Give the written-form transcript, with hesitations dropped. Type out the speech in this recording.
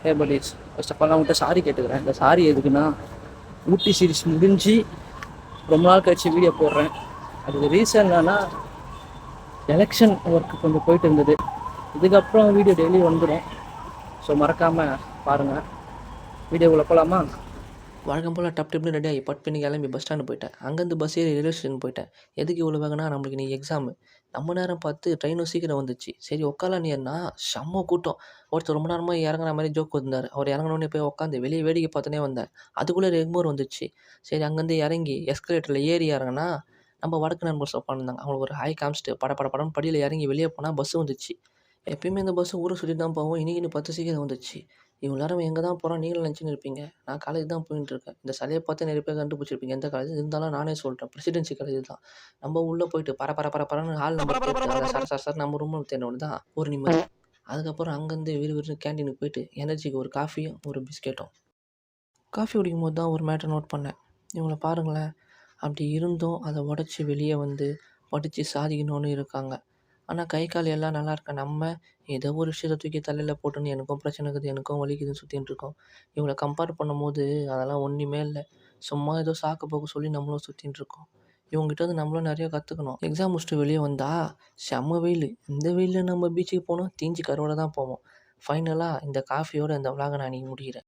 Hey buddies, first of all நான் உங்கள்கிட்ட sorry கேட்டுக்கிறேன். இந்த சாரி எதுக்குன்னா, ஊட்டி சீரிஸ் முடிஞ்சு ரொம்ப நாள் கழிச்சு வீடியோ போடுறேன். அதுக்கு ரீசன் என்னன்னா, எலெக்ஷன் ஒர்க்கு கொஞ்சம் போயிட்டு இருந்தது. இதுக்கப்புறம் வீடியோ டெய்லி வந்துடும். ஸோ மறக்காமல் பாருங்கள். வீடியோக்குள்ளே போகலாமா? வழக்கம் போல் டப் டிப்னு ரெடி ஆகி பட் பண்ணி கிளம்பி பஸ் ஸ்டாண்டு போயிட்டேன். அங்கேருந்து பஸ் ஏறி ரயில்வே ஸ்டேஷன் போயிட்டேன். எதுக்கு இவ்வளோ வேகனா, நம்மளுக்கு இன்றைக்கி எக்ஸாமு. நம்ம நேரம் பார்த்து ட்ரெயினும் சீக்கிரம் வந்துச்சு. சரி உட்காலான்னு ஏறினா செம்ம கூட்டம். ஒருத்தர் ரொம்ப நேரமாக இறங்குற மாதிரி ஜோக் வந்தார். அவர் இறங்கினோடனே போய் உட்காந்து வெளியே வேடிக்கை பார்த்துனே வந்தேன். அதுக்குள்ளே எக்மோர் வந்துச்சு. சரி அங்கேருந்து இறங்கி எஸ்கலேட்டரில் ஏறி இறங்கினா நம்ம வடக்கு நண்பர் உட்காந்துருந்தாங்க. அவங்களுக்கு ஒரு ஹாய் காமிச்சிட்டு படன்னு படியில் இறங்கி வெளியே போனால் பஸ்ஸு வந்துச்சு. எப்பயுமே இந்த பஸ்ஸு ஊரை சுற்றி தான் போவோம். இன்றைக்கி 10 சீக்கிரம் வந்துச்சு. இவ்வளோ நேரம் எங்கே தான் போகிறோம் நீங்களும் நினச்சின்னு இருப்பீங்க. நான் காலேஜ் தான் போயின்ட்டுருக்கேன். இந்த சிலையை பார்த்து நிறைய பேர் கண்டுபிடிச்சிருப்பீங்க எந்த காலேஜ் இருந்தாலும் நானே சொல்கிறேன். பிரசிடென்சி காலேஜ் தான். நம்ம உள்ளே போயிட்டு பரன்னு ஹால் நம்பர் கேட்டு அதை சார் நம்ம ரூமில் தேடினோன்னு தான் ஒரு நிம்மதி. அதுக்கப்புறம் அங்கேருந்து விறுவிறுன்னு கேண்டீனுக்கு போயிட்டு எனர்ஜிக்கு ஒரு காஃபியும் ஒரு பிஸ்கெட்டும். காஃபி குடிக்கும்போது தான் ஒரு மேட்டர் நோட் பண்ணேன். இவங்கள பாருங்களேன், அப்படி இருந்தும் அதை உடச்சி வெளியே வந்து படித்து சாதிக்கணும்னு இருக்காங்க. ஆனால் கை கால் எல்லாம் நல்லா இருக்க நம்ம ஏதோ ஒரு விஷயத்தை தூக்கி தலையில் போட்டுன்னு எனக்கும் பிரச்சனை இருக்குது, எனக்கும் வலிக்குதுன்னு சுற்றின்னு இருக்கோம். இவங்களை கம்பேர் பண்ணும்போது அதெல்லாம் ஒன்றுமே இல்லை. சும்மா ஏதோ சாக்கு போக்கு சொல்லி நம்மளும் சுற்றின்னு இருக்கோம். இவங்ககிட்ட வந்து நம்மளும் நிறைய கற்றுக்கணும். எக்ஸாம் முடிச்சுட்டு வெளியே வந்தால் செம்ம வெயில். இந்த வெயிலில் நம்ம பீச்சுக்கு போனோம் தீஞ்சு கருவோட தான் போவோம். ஃபைனலாக இந்த காஃபியோட இந்த விலாகை நான் இன்றைக்கி முடிகிறேன்.